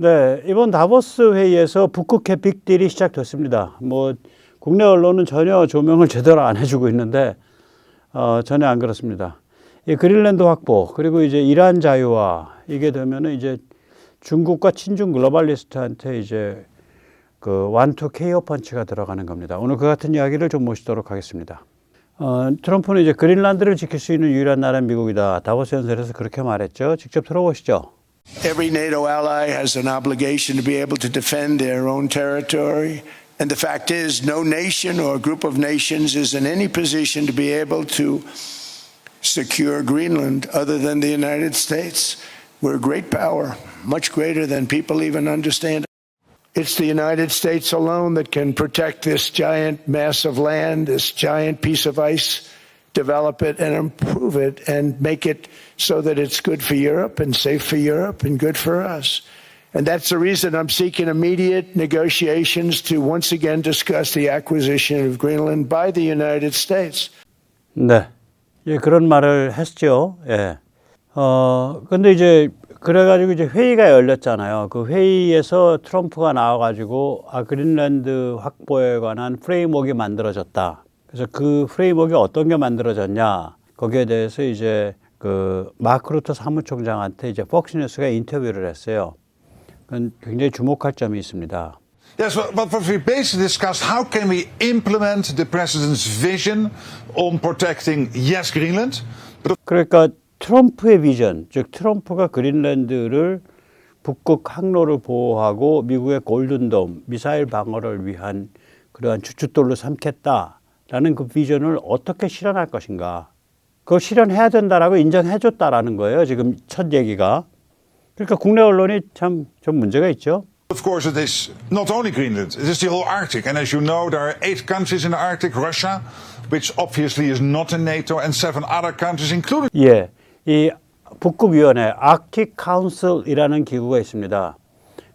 네, 이번 다보스 회의에서 북극해 빅딜이 시작됐습니다. 뭐 국내 언론은 전혀 조명을 제대로 안 해주고 있는데 전혀 안 그렇습니다. 이 그린랜드 확보 그리고 이제 이란 자유화 이게 되면은 이제 중국과 친중 글로벌리스트한테 이제 그 완투 KO 펀치가 들어가는 겁니다. 오늘 그 같은 이야기를 좀 모시도록 하겠습니다. 트럼프는 이제 그린란드를 지킬 수 있는 유일한 나라는 미국이다. 다보스 연설에서 그렇게 말했죠. 직접 들어보시죠. Every NATO ally has an obligation to be able to defend their own territory. And the fact is, no nation or group of nations is in any position to be able to secure Greenland other than the United States. We're a great power, much greater than people even understand. It's the United States alone that can protect this giant mass of land, this giant piece of ice, develop it and improve it and make it so that it's good for Europe and safe for Europe and good for us. And that's the reason I'm seeking immediate negotiations to once again discuss the acquisition of Greenland by the United States. 네. 예, 그런 말을 했죠. 예. 근데 이제 그래가지고 이제 회의가 열렸잖아요. 그 회의에서 트럼프가 나와가지고 그린랜드 확보에 관한 프레임워크가 만들어졌다. 그래서 그 프레임워크가 어떤 게 만들어졌냐. 거기에 대해서 이제 그 마크 루터 사무총장한테 이제 폭스뉴스가 인터뷰를 했어요. 그건 굉장히 주목할 점이 있습니다. Yes, but what we basically discussed, how can we implement the president's vision on protecting, yes, Greenland? 그러니까 트럼프의 비전, 즉 트럼프가 그린랜드를 북극 항로를 보호하고 미국의 골든돔, 미사일 방어를 위한 그러한 주춧돌로 삼겠다라는 그 비전을 어떻게 실현할 것인가. 그걸 실현해야 된다라고 인정해 줬다라는 거예요. 지금 첫 얘기가. 그러니까 국내 언론이 참 좀 문제가 있죠. Of course, it is not only Greenland, it is the whole Arctic. And as you know, there are 8 countries in the Arctic, Russia, which obviously is not in NATO, and 7 other countries, including... 예, 이 북극위원회, 아크틱 카운슬이라는 기구가 있습니다.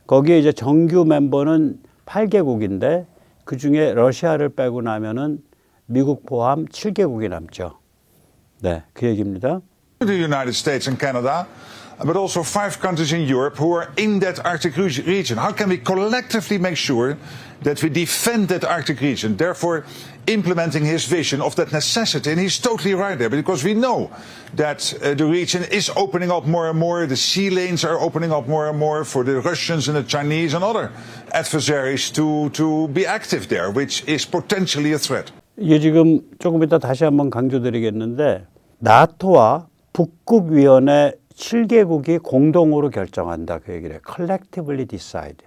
거기에 이제 정규 멤버는 8개국인데 그 중에 러시아를 빼고 나면은 미국 포함 7개국이 남죠. 네, 그 얘기입니다. The United States and Canada, but also 5 countries in Europe who are in that Arctic region. How can we collectively make sure that we defend that Arctic region? Therefore, implementing his vision of that necessity, and he's totally right there, because we know that the region is opening up more and more, the sea lanes are opening up more and more for the Russians and the Chinese and other adversaries to be active there, which is potentially a threat. 이게 지금 조금 이따 다시 한번 강조드리겠는데 나토와 북극위원회 7개국이 공동으로 결정한다 그 얘기를 해요. Collectively decide.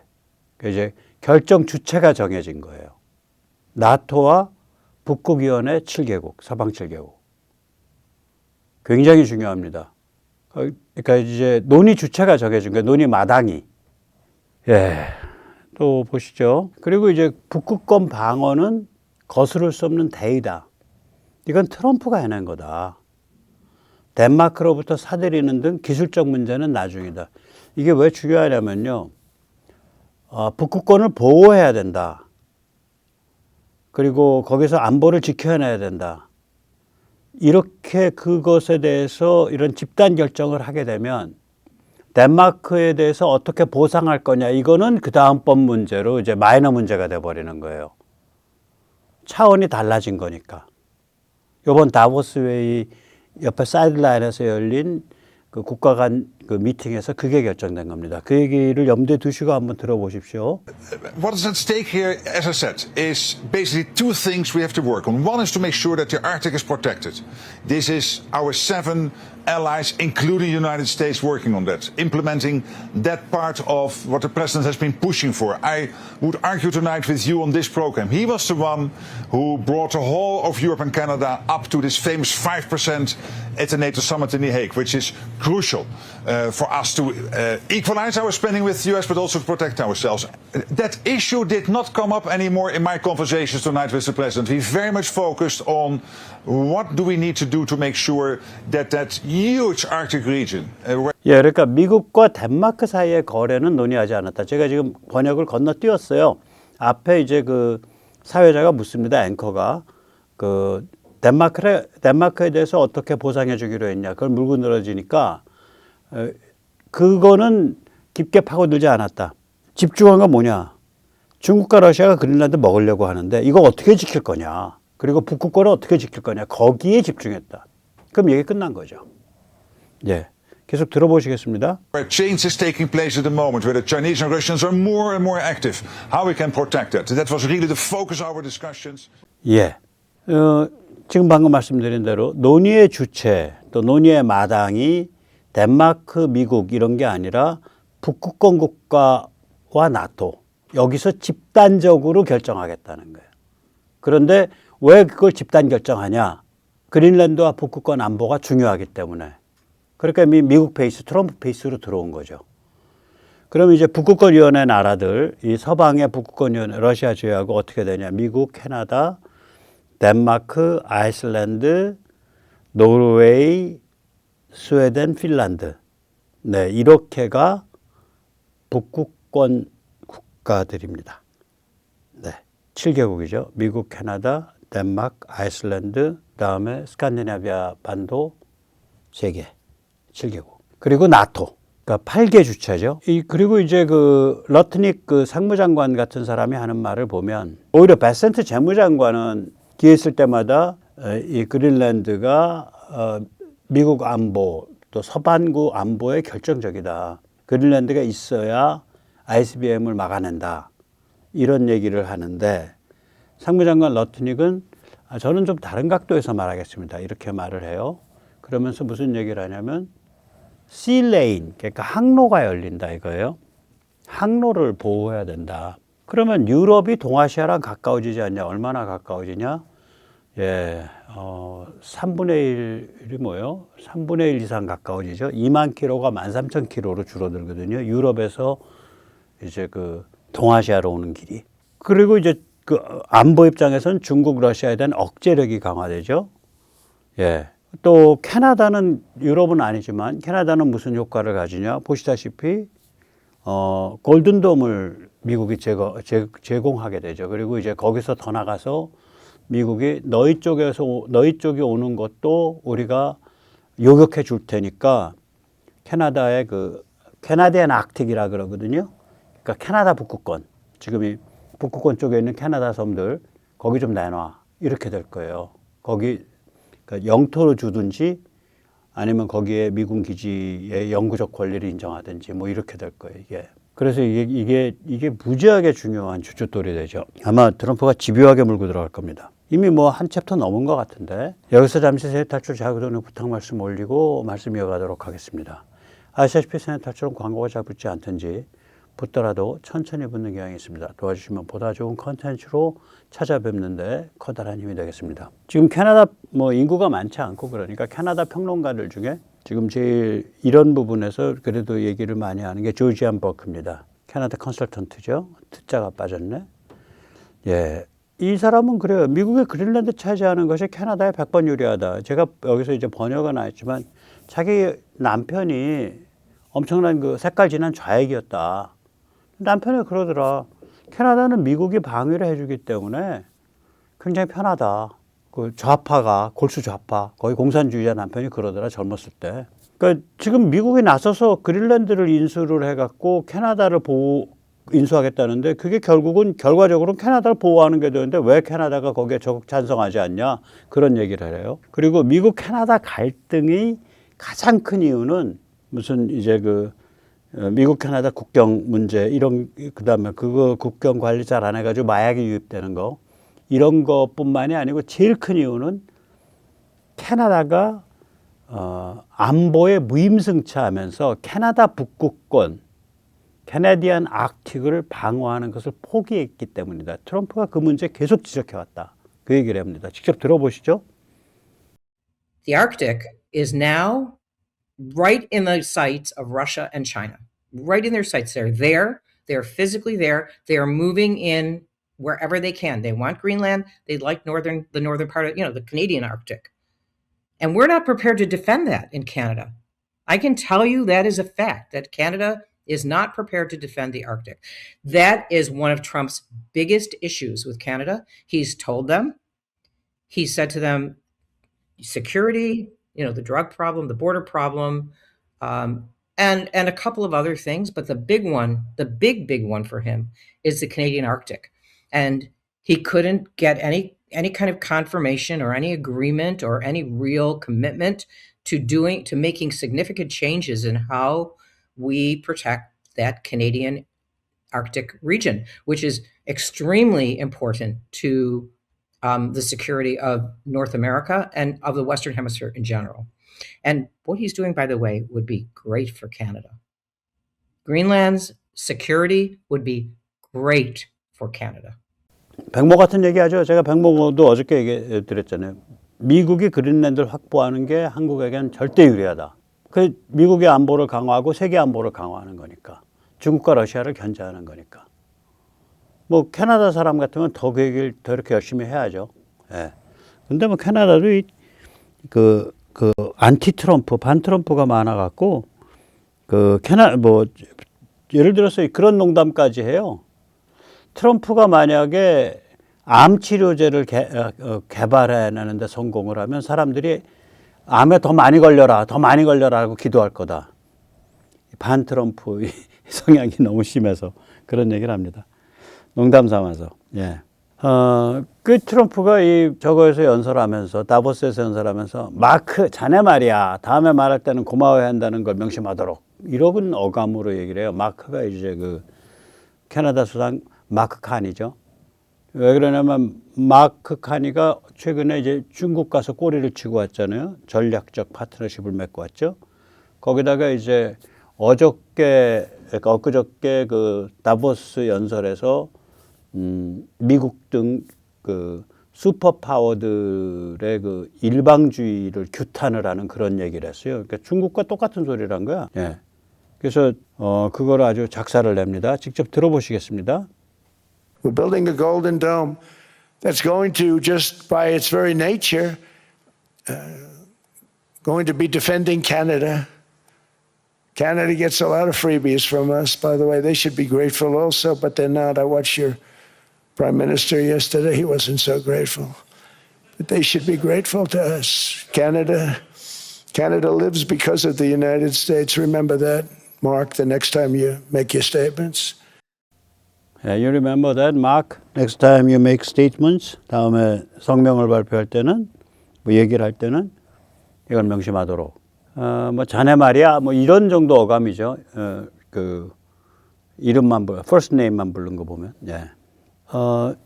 이제 결정 주체가 정해진 거예요. 나토와 북극위원회 7개국, 서방 7개국. 굉장히 중요합니다. 그러니까 이제 논의 주체가 정해진 거예요. 논의 마당이. 예. 또 보시죠. 그리고 이제 북극권 방어는 거스를 수 없는 대의다. 이건 트럼프가 해낸 거다. 덴마크로부터 사들이는 등 기술적 문제는 나중이다. 이게 왜 중요하냐면요. 북극권을 보호해야 된다. 그리고 거기서 안보를 지켜내야 된다. 이렇게 그것에 대해서 이런 집단 결정을 하게 되면 덴마크에 대해서 어떻게 보상할 거냐. 이거는 그 다음번 문제로 이제 마이너 문제가 돼버리는 거예요. 차원이 달라진 거니까. 이번 다보스 회의 옆에 사이드라인에서 열린 그 국가 간 그 미팅에서 그게 결정된 겁니다. 그 얘기를 염두에 두시고 한번 들어보십시오. What is at stake here, as I said, is basically 2 things we have to work on. One is to make sure that the Arctic is protected. This is our 7 allies, including the United States, working on that, implementing that part of what the president has been pushing for. I would argue tonight with you on this program. He was the one who brought the whole of Europe and Canada up to this famous 5% at the NATO summit in The Hague, which is crucial for us to equalize our spending with the US, but also to protect ourselves. That issue did not come up anymore in my conversations tonight with the president. We very much focused on what do we need to do to make sure that that huge Arctic region. 예, 그러니까 미국과 덴마크 사이의 거래는 논의하지 않았다. 제가 지금 번역을 건너뛰었어요. 앞에 이제 그 사회자가 묻습니다. 앵커가 그 덴마크에 대해서 어떻게 보상해 주기로 했냐. 그걸 물고 늘어지니까 그거는 깊게 파고들지 않았다. 집중한 건 뭐냐? 중국과 러시아가 그린란드 먹으려고 하는데 이거 어떻게 지킬 거냐? 그리고 북극권을 어떻게 지킬 거냐? 거기에 집중했다. 그럼 얘기 끝난 거죠. 예. 계속 들어보시겠습니다. Where change is taking place at the moment, where the Chinese and Russians are more and more active, how we can protect that. That was really the focus of our discussions. 예. 지금 방금 말씀드린 대로 논의의 주체 또 논의의 마당이 덴마크, 미국 이런 게 아니라 북극권 국가와 나토 여기서 집단적으로 결정하겠다는 거예요. 그런데 왜 그걸 집단 결정하냐? 그린란드와 북극권 안보가 중요하기 때문에. 그러니까 미국 베이스, 트럼프 베이스로 들어온 거죠. 그럼 이제 북극권 위원회 나라들, 이 서방의 북극권 위원회, 러시아 제외하고 어떻게 되냐? 미국, 캐나다, 덴마크, 아이슬란드, 노르웨이, 스웨덴, 핀란드. 네, 이렇게가 북극권 국가들입니다. 네, 7개국이죠. 미국, 캐나다, 덴마크, 아이슬란드, 그다음에 스칸디나비아 반도 3개, 7개국. 그리고 나토. 그러니까 8개 주체죠. 그리고 이제 그 러트닉 그 상무장관 같은 사람이 하는 말을 보면 오히려 베센트 재무장관은 기회 있을 때마다 이 그린란드가 미국 안보 또 서반구 안보에 결정적이다. 그린란드가 있어야 ICBM을 막아낸다. 이런 얘기를 하는데 상무장관 러트닉은 저는 좀 다른 각도에서 말하겠습니다. 이렇게 말을 해요. 그러면서 무슨 얘기를 하냐면 sea lane, 그러니까 항로가 열린다 이거예요. 항로를 보호해야 된다. 그러면 유럽이 동아시아랑 가까워지지 않냐? 얼마나 가까워지냐? 예, 3분의 1이 뭐예요? 3분의 1 이상 가까워지죠. 2만 킬로가 13,000킬로로 줄어들거든요. 유럽에서 이제 그 동아시아로 오는 길이. 그리고 이제 그 안보 입장에서는 중국, 러시아에 대한 억제력이 강화되죠. 예. 또 캐나다는 유럽은 아니지만 캐나다는 무슨 효과를 가지냐? 보시다시피 골든돔을 미국이 제공하게 되죠. 그리고 이제 거기서 더 나가서 미국이 너희 쪽이 오는 것도 우리가 요격해 줄 테니까 캐나다의 그 캐나디안 아크틱이라 그러거든요. 그러니까 캐나다 북극권, 지금 이 북극권 쪽에 있는 캐나다 섬들 거기 좀 내놔 이렇게 될 거예요. 거기 그러니까 영토를 주든지 아니면 거기에 미군 기지의 영구적 권리를 인정하든지 뭐 이렇게 될 거예요, 이게. 그래서 이게 무지하게 중요한 주춧돌이 되죠. 아마 트럼프가 집요하게 물고 들어갈 겁니다. 이미 뭐 한 챕터 넘은 것 같은데 여기서 잠시 세계 탈출 자유도는 부탁 말씀 올리고 말씀 이어가도록 하겠습니다. 아시다시피 세계 탈출은 광고가 잘 붙지 않든지 붙더라도 천천히 붙는 경향이 있습니다. 도와주시면 보다 좋은 컨텐츠로 찾아뵙는데 커다란 힘이 되겠습니다. 지금 캐나다 뭐 인구가 많지 않고 그러니까 캐나다 평론가들 중에 지금 제일 이런 부분에서 그래도 얘기를 많이 하는 게 조지안 버크입니다. 캐나다 컨설턴트죠. 듣자가 빠졌네. 예. 이 사람은 그래요. 미국의 그린란드 차지하는 것이 캐나다에 100번 유리하다. 제가 여기서 이제 번역은 안 했지만 자기 남편이 엄청난 그 색깔 진한 좌익이었다. 남편이 그러더라. 캐나다는 미국이 방위를 해주기 때문에 굉장히 편하다. 그 좌파가 골수 좌파 거의 공산주의자 남편이 그러더라 젊었을 때. 그러니까 지금 미국이 나서서 그린란드를 인수를 해갖고 캐나다를 인수하겠다는데 그게 결국은 결과적으로는 캐나다를 보호하는 게 되는데 왜 캐나다가 거기에 적극 찬성하지 않냐 그런 얘기를 해요. 그리고 미국 캐나다 갈등이 가장 큰 이유는 무슨 이제 그 미국 캐나다 국경 문제 이런 그다음에 그거 국경 관리 잘 안 해가지고 마약이 유입되는 거 이런 것뿐만이 아니고 제일 큰 이유는 캐나다가 안보에 무임승차하면서 캐나다 북극권 캐나디안 아크틱을 방어하는 것을 포기했기 때문이다. 트럼프가 그 문제 계속 지적해왔다. 그 얘기를 합니다. 직접 들어보시죠. The Arctic is now right in the sights of Russia and China. Right in their sights. They're there. They're physically there. They are moving in wherever they can. They want Greenland. They like the northern part of, the Canadian Arctic. And we're not prepared to defend that in Canada. I can tell you that is a fact, that Canada is not prepared to defend the Arctic. That is one of Trump's biggest issues with Canada. He's told them, he said to them, security, the drug problem, the border problem, and a couple of other things, but the big one, the big one for him is the Canadian Arctic. And he couldn't get any kind of confirmation or any agreement or any real commitment to making significant changes in how we protect that Canadian Arctic region, which is extremely important to the security of North America and of the Western Hemisphere in general. And what he's doing, by the way, would be great for Canada. Greenland's security would be great for Canada. 백모 같은 얘기하죠. 제가 백모도 어저께 얘기 드렸잖아요. 미국이 그린랜드를 확보하는 게 한국에겐 절대 유리하다. 그 미국의 안보를 강화하고 세계 안보를 강화하는 거니까. 중국과 러시아를 견제하는 거니까. 뭐 캐나다 사람 같으면 더 그 얘기를 더 이렇게 열심히 해야죠. 예. 근데 뭐 캐나다도 그 안티 트럼프, 반 트럼프가 많아 갖고 뭐 예를 들어서 그런 농담까지 해요. 트럼프가 만약에 암 치료제를 개발해내는데 성공을 하면 사람들이 암에 더 많이 걸려라 하고 기도할 거다. 반 트럼프 성향이 너무 심해서 그런 얘기를 합니다. 농담 삼아서. 예. 그 트럼프가 저거에서 연설하면서, 다보스에서 연설하면서, 마크, 자네 말이야. 다음에 말할 때는 고마워야 한다는 걸 명심하도록. 이런 어감으로 얘기를 해요. 마크가 이제 캐나다 수상 마크 칸이죠. 왜 그러냐면, 마크 칸이가 최근에 이제 중국 가서 꼬리를 치고 왔잖아요. 전략적 파트너십을 맺고 왔죠. 거기다가 이제 엊그저께 다보스 연설에서 미국 등 슈퍼파워들의 일방주의를 규탄을 하는 그런 얘기를 했어요. 그러니까 중국과 똑같은 소리를 한 거야. 예. 그래서 그걸 아주 작사를 냅니다. 직접 들어보시겠습니다. We're building a golden dome that's going to, just by its very nature, going to be defending Canada. Canada gets a lot of freebies from us, by the way. They should be grateful also, but they're not. I watched your Prime Minister yesterday. He wasn't so grateful. But they should be grateful to us. Canada lives because of the United States. Remember that, Mark, the next time you make your statements. Yeah, you remember that, Mark? Next time you make statements, 다음에 성명을 발표할 때는, 뭐 얘기를 할 때는 이걸 명심하도록. 뭐 자네 말이야, 뭐 이런 정도 어감이죠. 이름만 first name만 부른 거 보면. 예.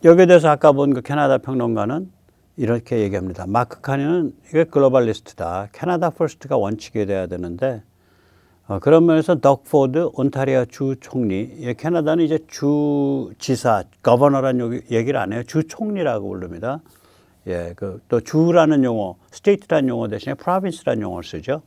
여기에 대해서 아까 본 그 캐나다 평론가는 이렇게 얘기합니다. 마크 카니는 이게 글로벌리스트다. 캐나다 퍼스트가 원칙이 돼야 되는데, 그런 면에서 덕 포드 온타리오 주 총리, 캐나다는 이제 주 지사, 거버너라는 얘기를 안 해요. 주 총리라고 부릅니다. 예, 또 주라는 용어, 스테이트라는 용어 대신에 프로빈스라는 용어를 쓰죠.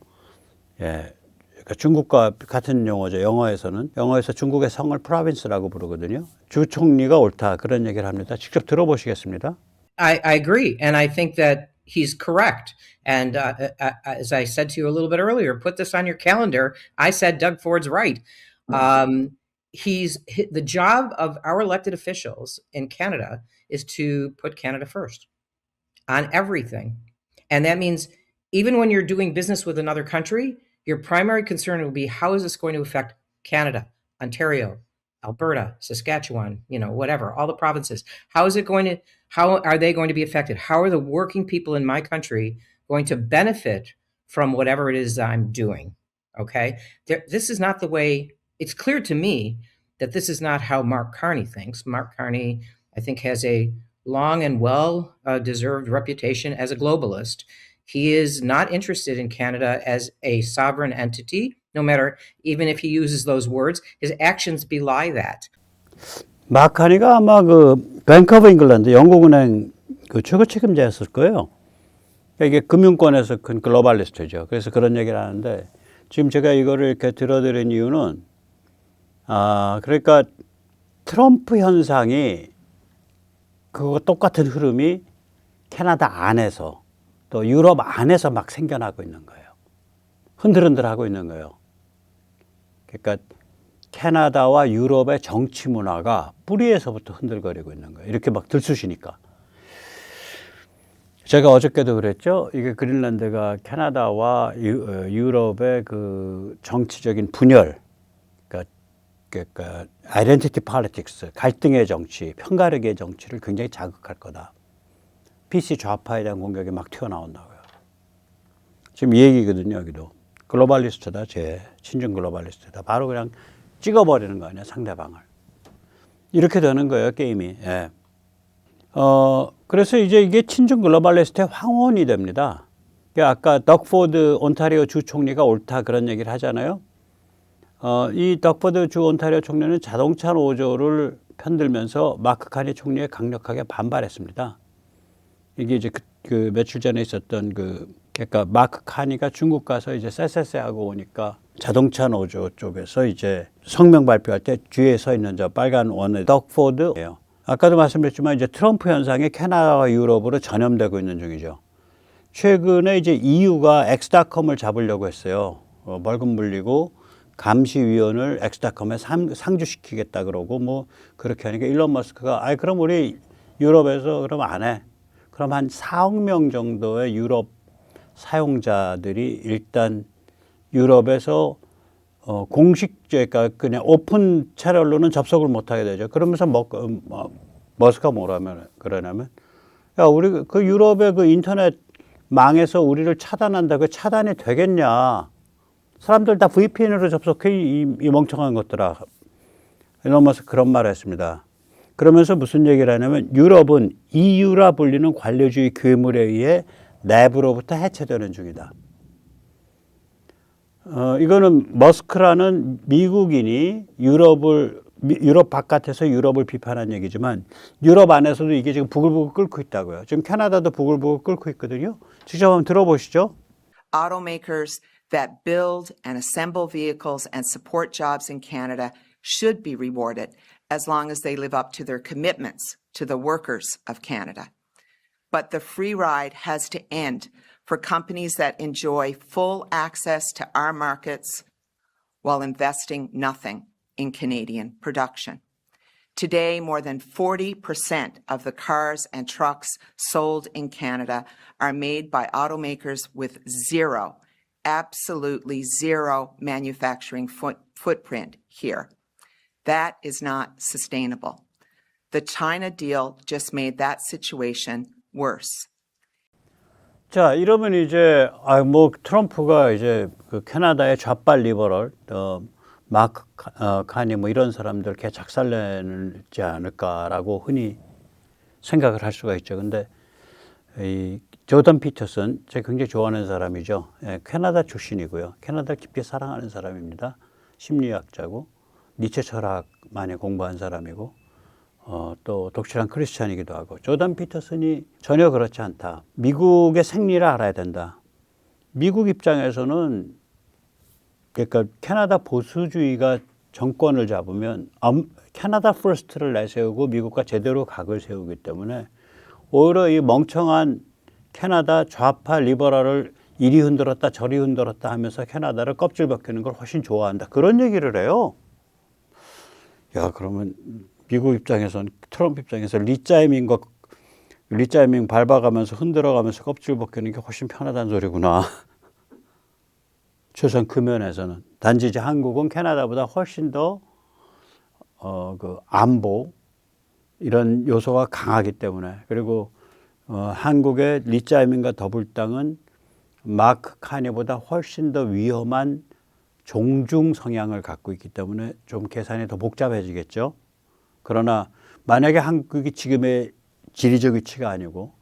예, 그러니까 중국과 같은 용어죠. 영어에서 중국의 성을 프로빈스라고 부르거든요. 주 총리가 옳다 그런 얘기를 합니다. 직접 들어보시겠습니다. I agree, and I think that he's correct. And as I said to you a little bit earlier, put this on your calendar. I said Doug Ford's right. The job of our elected officials in Canada is to put Canada first on everything. And that means even when you're doing business with another country, your primary concern will be, how is this going to affect Canada, Ontario, Alberta, Saskatchewan, whatever, all the provinces. How are they going to be affected? How are the working people in my country going to benefit from whatever it is I'm doing? Okay. This is not the way. It's clear to me that this is not how Mark Carney thinks. Mark Carney, I think, has a long and well-deserved reputation as a globalist. He is not interested in Canada as a sovereign entity, no matter, even if he uses those words, his actions belie that. 마카니가 아마 뱅크 오브 잉글랜드, 영국은행 최고 책임자였을 거예요. 이게 금융권에서 큰 글로벌리스트죠. 그래서 그런 얘기를 하는데, 지금 제가 이거를 이렇게 들어드린 이유는, 그러니까 트럼프 현상이 그거 똑같은 흐름이 캐나다 안에서 또 유럽 안에서 막 생겨나고 있는 거예요. 흔들흔들하고 있는 거예요. 그러니까 캐나다와 유럽의 정치 문화가 뿌리에서부터 흔들거리고 있는 거예요. 이렇게 막 들쑤시니까. 제가 어저께도 그랬죠. 이게 그린란드가 캐나다와 유럽의 그 정치적인 분열, 그러니까 아이덴티티 폴리틱스, 갈등의 정치, 편가르기의 정치를 굉장히 자극할 거다. PC 좌파에 대한 공격이 막 튀어나온다고요. 지금 이 얘기거든요. 여기도 글로벌리스트다, 친중 글로벌리스트다. 바로 그냥 찍어버리는 거 아니야, 상대방을. 이렇게 되는 거예요, 게임이. 예. 그래서 이제 이게 친중 글로벌리스트의 황혼이 됩니다. 아까 덕포드 온타리오 주 총리가 옳다 그런 얘기를 하잖아요. 이 덕포드 주 온타리오 총리는 자동차 노조를 편들면서 마크 카니 총리에 강력하게 반발했습니다. 이게 이제 그 며칠 전에 있었던 그러니까 마크 카니가 중국 가서 이제 쎄쎄쎄 하고 오니까 자동차 노조 쪽에서 이제 성명 발표할 때 뒤에 서 있는 저 빨간 원의 덕포드예요. 아까도 말씀드렸지만 이제 트럼프 현상이 캐나다와 유럽으로 전염되고 있는 중이죠. 최근에 이제 EU가 엑스닷컴을 잡으려고 했어요. 벌금 물리고 감시위원을 엑스닷컴에 상주시키겠다 그러고 뭐 그렇게 하니까 일론 머스크가 그럼 우리 유럽에서 그럼 안 해. 그럼 한 4억 명 정도의 유럽 사용자들이 일단 유럽에서 공식제가 그냥 오픈 채널로는 접속을 못하게 되죠. 그러면서 머스크가 뭐라면 그러냐면 야 우리 그 유럽의 그 인터넷 망에서 우리를 차단한다. 그 차단이 되겠냐? 사람들 다 VPN으로 접속해 이 멍청한 것들아. 일론 머스크 그런 말을 했습니다. 그러면서 무슨 얘기를 하냐면 유럽은 EU라 불리는 관료주의 괴물에 의해 내부로부터 해체되는 중이다. 이거는 머스크라는 미국인이 유럽 바깥에서 유럽을 비판한 얘기지만 유럽 안에서도 이게 지금 부글부글 끓고 있다고요. 지금 캐나다도 부글부글 끓고 있거든요. 직접 한번 들어보시죠. Automakers that build and assemble vehicles and support jobs in Canada should be rewarded as long as they live up to their commitments to the workers of Canada. But the free ride has to end for companies that enjoy full access to our markets while investing nothing in Canadian production. Today, more than 40% of the cars and trucks sold in Canada are made by automakers with zero, absolutely zero manufacturing footprint here. That is not sustainable. The China deal just made that situation worse. 자, 이러면 이제 트럼프가 이제 그 캐나다의 좌빨 리버럴 마크 카니 뭐 이런 사람들 개 작살내지 않을까라고 흔히 생각을 할 수가 있죠. 근데 이 조던 피터슨 제가 굉장히 좋아하는 사람이죠. 캐나다 출신이고요. 캐나다를 깊이 사랑하는 사람입니다. 심리학자고 니체 철학 많이 공부한 사람이고 또 독실한 크리스찬이기도 하고 조던 피터슨이 전혀 그렇지 않다. 미국의 생리를 알아야 된다. 미국 입장에서는 그러니까 캐나다 보수주의가 정권을 잡으면 캐나다 퍼스트를 내세우고 미국과 제대로 각을 세우기 때문에 오히려 이 멍청한 캐나다 좌파 리버럴을 이리 흔들었다 저리 흔들었다 하면서 캐나다를 껍질 벗기는 걸 훨씬 좋아한다. 그런 얘기를 해요. 야, 그러면 미국 입장에서는 트럼프 입장에서 리짜이밍 밟아가면서 흔들어가면서 껍질 벗기는 게 훨씬 편하다는 소리구나. 최소한 그 면에서는. 단지 이제 한국은 캐나다보다 훨씬 더 그 안보 이런 요소가 강하기 때문에 그리고 한국의 리짜이밍과 더불당은 마크 카니보다 훨씬 더 위험한 종중 성향을 갖고 있기 때문에 좀 계산이 더 복잡해지겠죠. 그러나 만약에 한국이 지금의 지리적 위치가 아니고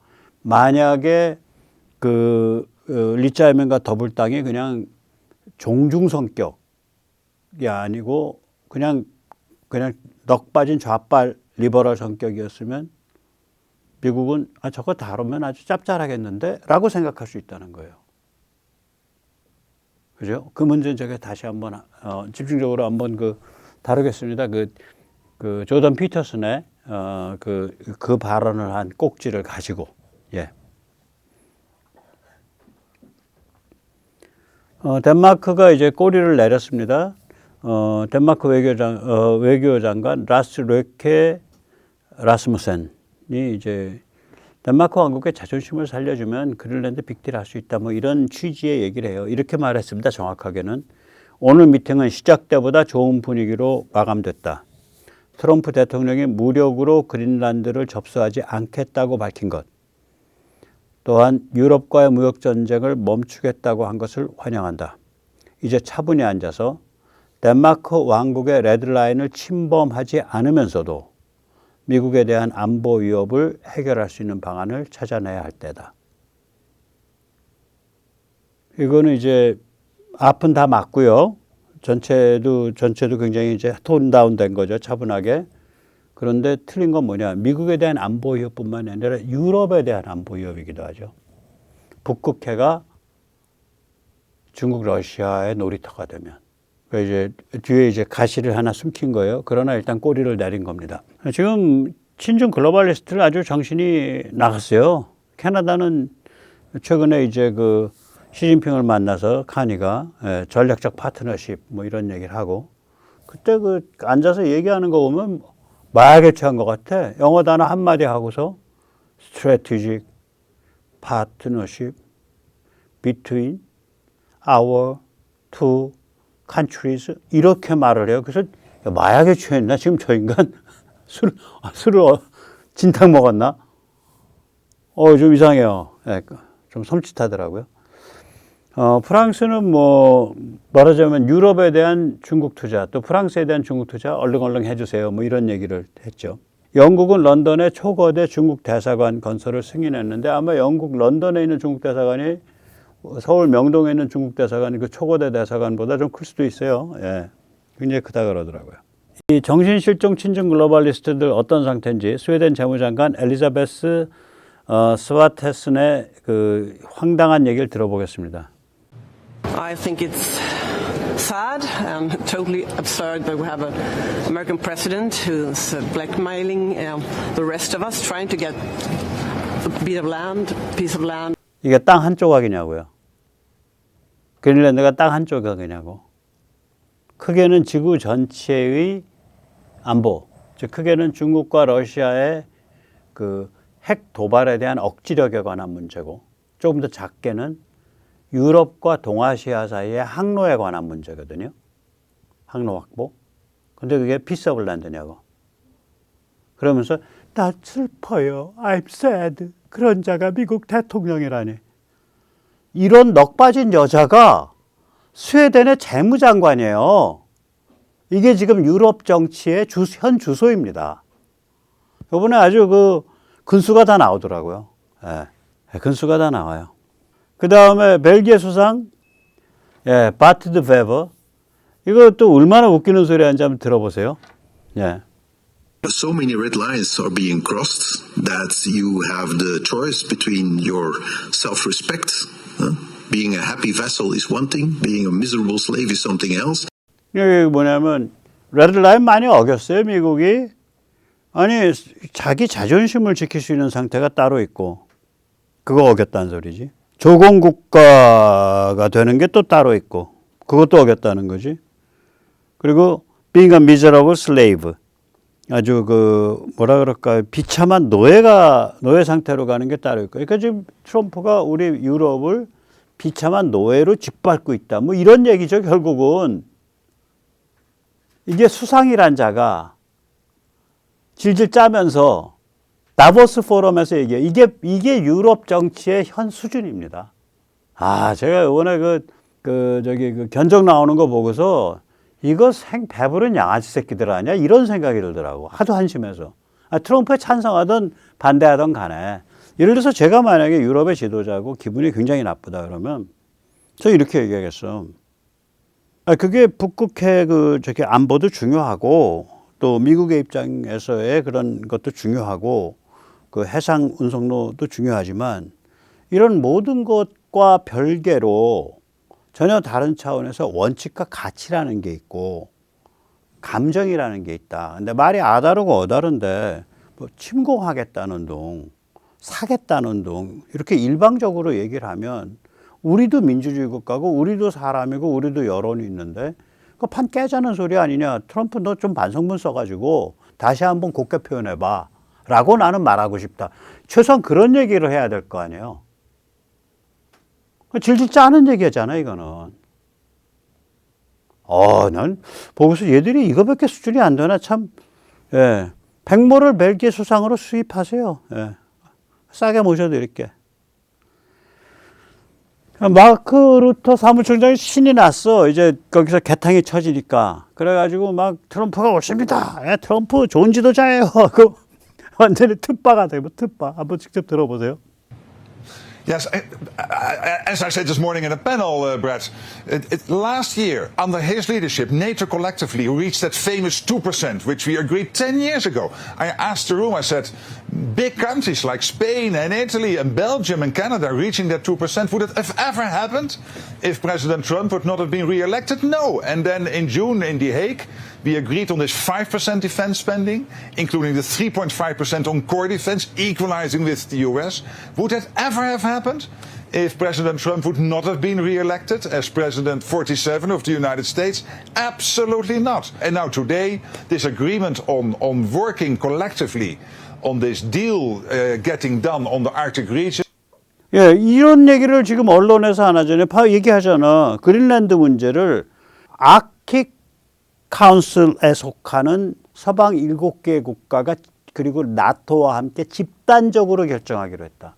만약에 그 리짜이밍과 더불당이 그냥 종중 성격이 아니고 그냥 넋 빠진 좌빨 리버럴 성격이었으면 미국은 저거 다루면 아주 짭짤하겠는데 라고 생각할 수 있다는 거예요. 그죠? 그 문제는 제가 다시 한번 집중적으로 한번 다루겠습니다. 그 조던 피터슨의 그 발언을 한 꼭지를 가지고 덴마크가 이제 꼬리를 내렸습니다. 덴마크 외교장관 라스 르케 라스무센이 이제 덴마크 왕국의 자존심을 살려주면 그린란드 빅딜 할 수 있다. 뭐 이런 취지의 얘기를 해요. 이렇게 말했습니다. 정확하게는. 오늘 미팅은 시작 때보다 좋은 분위기로 마감됐다. 트럼프 대통령이 무력으로 그린란드를 접수하지 않겠다고 밝힌 것. 또한 유럽과의 무역 전쟁을 멈추겠다고 한 것을 환영한다. 이제 차분히 앉아서 덴마크 왕국의 레드라인을 침범하지 않으면서도 미국에 대한 안보 위협을 해결할 수 있는 방안을 찾아내야 할 때다. 이거는 이제 앞은 다 맞고요. 전체도 굉장히 이제 톤 다운 된 거죠. 차분하게. 그런데 틀린 건 뭐냐? 미국에 대한 안보 위협뿐만 아니라 유럽에 대한 안보 위협이기도 하죠. 북극해가 중국, 러시아의 놀이터가 되면. 이제 뒤에 이제 가시를 하나 숨긴 거예요. 그러나 일단 꼬리를 내린 겁니다. 지금 친중 글로벌리스트를 아주 정신이 나갔어요. 캐나다는 최근에 이제 그 시진핑을 만나서 카니가 전략적 파트너십 뭐 이런 얘기를 하고 그때 그 앉아서 얘기하는 거 보면 마약에 취한 것 같아. 영어 단어 한마디 하고서 strategic partnership between our two countries 이렇게 말을 해요. 그래서 마약에 취했나? 지금 저 인간 술을 진탕 먹었나? 좀 이상해요. 좀 섬찟하더라고요. 프랑스는 말하자면 유럽에 대한 중국 투자, 또 프랑스에 대한 중국 투자 얼른 해주세요. 뭐 이런 얘기를 했죠. 영국은 런던에 초거대 중국 대사관 건설을 승인했는데 아마 영국 런던에 있는 중국 대사관이 서울 명동에 있는 중국 대사관이 그 초거대 대사관보다 좀 클 수도 있어요. 예. 굉장히 크다 그러더라고요. 이 정신실종 친중 글로벌리스트들 어떤 상태인지 스웨덴 재무장관 엘리자베스 스와테슨의 그 황당한 얘기를 들어보겠습니다. I think it's sad and totally absurd that we have an American president who's blackmailing the rest of us, trying to get a piece of land. 이게 땅 한 조각이냐고요. 그린란드가 땅 한 조각이냐고. 크게는 지구 전체의 안보, 즉 크게는 중국과 러시아의 그 핵 도발에 대한 억지력에 관한 문제고 조금 더 작게는 유럽과 동아시아 사이의 항로에 관한 문제거든요. 항로 확보. 근데 그게 피스 오브 랜드냐고. 그러면서 나 슬퍼요. I'm sad. 그런 자가 미국 대통령이라니. 이런 넋 빠진 여자가 스웨덴의 재무장관이에요. 이게 지금 유럽 정치의 현 주소입니다. 이번에 아주 그 근수가 다 나오더라고요. 예, 근수가 다 나와요. 그 다음에 벨기에 수상, 바트 드 베버. 이거 또 얼마나 웃기는 소리 하는지 한번 들어보세요. 예. So many red lines are being crossed that you have the choice between your self-respect, being a happy vassal is one thing, being a miserable slave is something else. 이게 뭐냐면 레드라인 많이 어겼어요, 미국이. 아니 자기 자존심을 지킬 수 있는 상태가 따로 있고 그거 어겼다는 소리지. 조공국가가 되는 게 또 따로 있고 그것도 어겼다는 거지. 그리고 being a miserable slave. 아주 그 뭐라 그럴까 비참한 노예 상태로 가는 게 따로 있고. 그러니까 지금 트럼프가 우리 유럽을 비참한 노예로 짓밟고 있다. 뭐 이런 얘기죠. 결국은 이게 수상이란 자가 질질 짜면서 다보스 포럼에서 얘기해요. 이게 유럽 정치의 현 수준입니다. 제가 이번에 그 견적 나오는 거 보고서 이거 배부른 양아치 새끼들 아니야? 이런 생각이 들더라고. 하도 한심해서. 트럼프에 찬성하든 반대하든 간에. 예를 들어서 제가 만약에 유럽의 지도자고 기분이 굉장히 나쁘다 그러면 저 이렇게 얘기하겠어. 그게 북극해 저기 안보도 중요하고 또 미국의 입장에서의 그런 것도 중요하고 그 해상 운송로도 중요하지만 이런 모든 것과 별개로 전혀 다른 차원에서 원칙과 가치라는 게 있고 감정이라는 게 있다. 근데 말이 아다르고 어다른데 뭐 침공하겠다는 둥, 사겠다는 둥 이렇게 일방적으로 얘기를 하면 우리도 민주주의 국가고 우리도 사람이고 우리도 여론이 있는데 그 판 깨자는 소리 아니냐. 트럼프 너 좀 반성문 써가지고 다시 한번 곱게 표현해봐. 라고 나는 말하고 싶다. 최소한 그런 얘기를 해야 될 거 아니에요. 질질 짜는 얘기잖아, 이거는. 난 보고서 얘들이 이거밖에 수준이 안 되나 참, 예. 백모를 벨기에 수상으로 수입하세요. 예. 싸게 모셔드릴게. 마크 루터 사무총장이 신이 났어. 이제 거기서 개탕이 쳐지니까. 그래가지고 막 트럼프가 오십니다. 예, 트럼프 좋은 지도자예요. 그 완전히 특바가 되고 특바. 한번 직접 들어보세요. Yes, as I said this morning in a panel, Brett, last year, under his leadership, NATO collectively reached that famous 2%, which we agreed 10 years ago. I asked the room, I said, big countries like Spain and Italy and Belgium and Canada reaching that 2%, would it have ever happened if President Trump would not have been re-elected? No. And then in June in The Hague, we agreed on this 5% defense spending, including the 3.5% on core defense, equalizing with the US. Would that ever have happened if President Trump would not have been re-elected as President 47 of the United States? Absolutely not. And now today, this agreement on working collectively on this deal getting done on the Arctic region. 예, 이런 얘기를 지금 언론에서 하나 전에 얘기하잖아. 그린란드 문제를 아틱 카운슬에 속하는 서방 7개 국가가 그리고 나토와 함께 집단적으로 결정하기로 했다.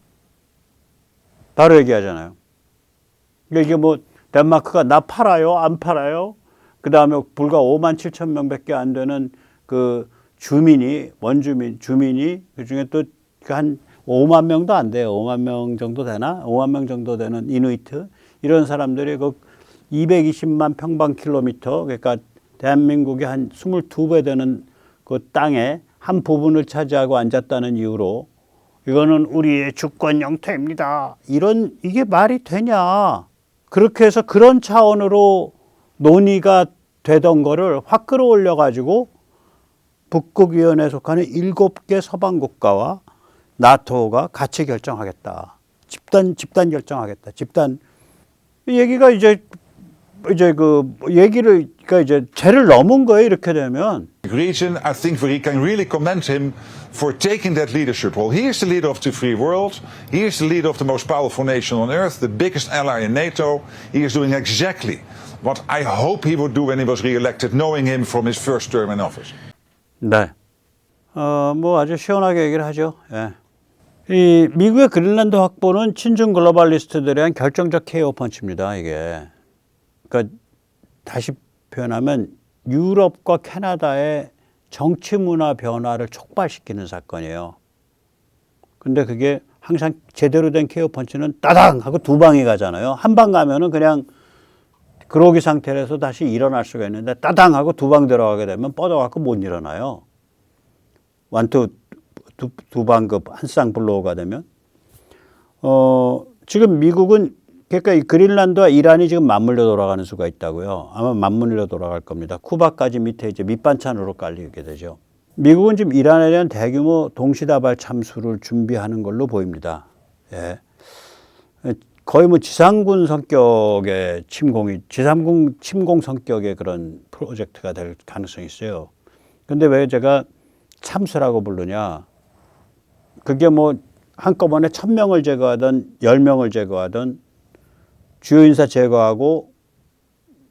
바로 얘기하잖아요. 이게 뭐 덴마크가 나 팔아요? 안 팔아요? 그 다음에 불과 5만 7천 명밖에 안 되는 그 주민이 그중에 또 한 5만 명도 안 돼요. 5만 명 정도 되나? 5만 명 정도 되는 이누이트. 이런 사람들이 그 220만 평방킬로미터, 그러니까 대한민국의 한 22배 되는 그 땅의 한 부분을 차지하고 앉았다는 이유로 이거는 우리의 주권 영토입니다. 이게 말이 되냐. 그렇게 해서 그런 차원으로 논의가 되던 거를 확 끌어올려가지고 북극위원회에 속하는 7개 서방 국가와 나토가 같이 결정하겠다. 집단 결정하겠다. 이 얘기가 이제 그 얘기를 그러니까 이제 죄를 넘은 거예요. 이렇게 되면. Region, I think we can really commend him for taking that leadership role. He is the leader of the free world. He is the leader of the most powerful nation on earth, the biggest ally in NATO. He is doing exactly what I hope he would do when he was re-elected, knowing him from his first term in office. 네. 뭐 아주 시원하게 얘기를 하죠. 예. 이 미국의 그린란드 확보는 친중 글로벌리스트들에 대한 결정적 KO 펀치입니다. 이게. 그러니까 다시 표현하면 유럽과 캐나다의 정치 문화 변화를 촉발시키는 사건이에요. 근데 그게 항상 제대로 된 KO 펀치는 따당 하고 두 방이 가잖아요. 한 방 가면은 그냥 그러기 상태에서 다시 일어날 수가 있는데 따당 하고 두 방 들어가게 되면 뻗어갖고 못 일어나요. 두 방급 한 쌍 블로우가 되면. 지금 미국은 그러니까 이 그린란드와 이란이 지금 맞물려 돌아가는 수가 있다고요. 아마 맞물려 돌아갈 겁니다. 쿠바까지 밑에 이제 밑반찬으로 깔리게 되죠. 미국은 지금 이란에 대한 대규모 동시다발 참수를 준비하는 걸로 보입니다. 예. 거의 뭐 지상군 성격의 지상군 침공 성격의 그런 프로젝트가 될 가능성이 있어요. 근데 왜 제가 참수라고 부르냐? 그게 뭐 한꺼번에 1000명을 제거하든 10명을 제거하든 주요 인사 제거하고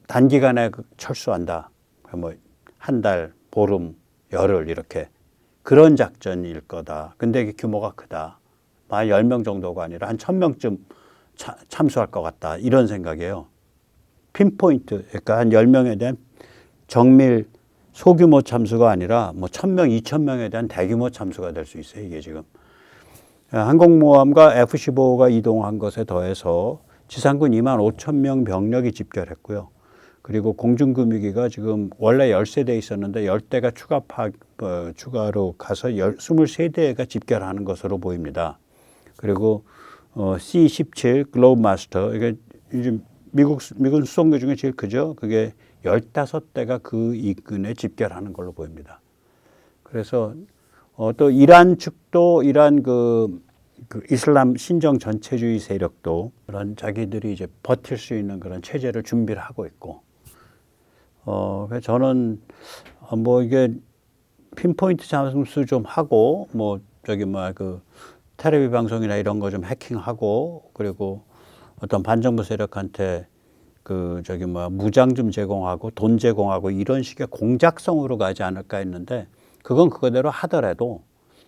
단기간에 철수한다. 뭐 한 달, 보름, 열흘 이렇게 그런 작전일 거다. 근데 이게 규모가 크다. 한 10명 정도가 아니라 한 1000명쯤 참수할 것 같다. 이런 생각이에요. 핀포인트, 그러니까 한 10명에 대한 정밀 소규모 참수가 아니라 뭐 1000명, 2000명에 대한 대규모 참수가 될 수 있어요. 이게 지금. 항공모함과 F-15가 이동한 것에 더해서 지상군 25,000명 병력이 집결했고요. 그리고 공중급유기가 지금 원래 10세대 있었는데 10대가 추가로 가서 23대가 집결하는 것으로 보입니다. 그리고 C-17 글로브마스터, 이게 요즘 미군 수송기 중에 제일 크죠. 그게 15대가 그 이근에 집결하는 걸로 보입니다. 그래서 또 이란 측도 이란 그 이슬람 신정 전체주의 세력도 그런 자기들이 이제 버틸 수 있는 그런 체제를 준비를 하고 있고, 그래서 저는 뭐 이게 핀포인트 잠수 좀 하고 뭐 저기 뭐야 그 텔레비 방송이나 이런 거 좀 해킹하고 그리고 어떤 반정부 세력한테 그 저기 뭐야 무장 좀 제공하고 돈 제공하고 이런 식의 공작성으로 가지 않을까 했는데 그건 그거대로 하더라도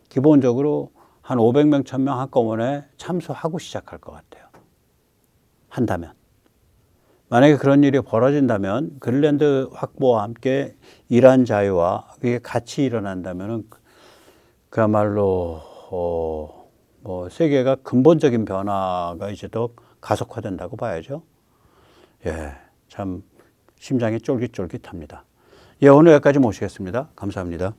기본적으로 한 500명, 1000명 한꺼번에 참수하고 시작할 것 같아요. 한다면. 만약에 그런 일이 벌어진다면 그린란드 확보와 함께 이란 자유와 그게 같이 일어난다면 그야말로 뭐 세계가 근본적인 변화가 이제 더 가속화된다고 봐야죠. 예, 참 심장이 쫄깃쫄깃합니다. 예, 오늘 여기까지 모시겠습니다. 감사합니다.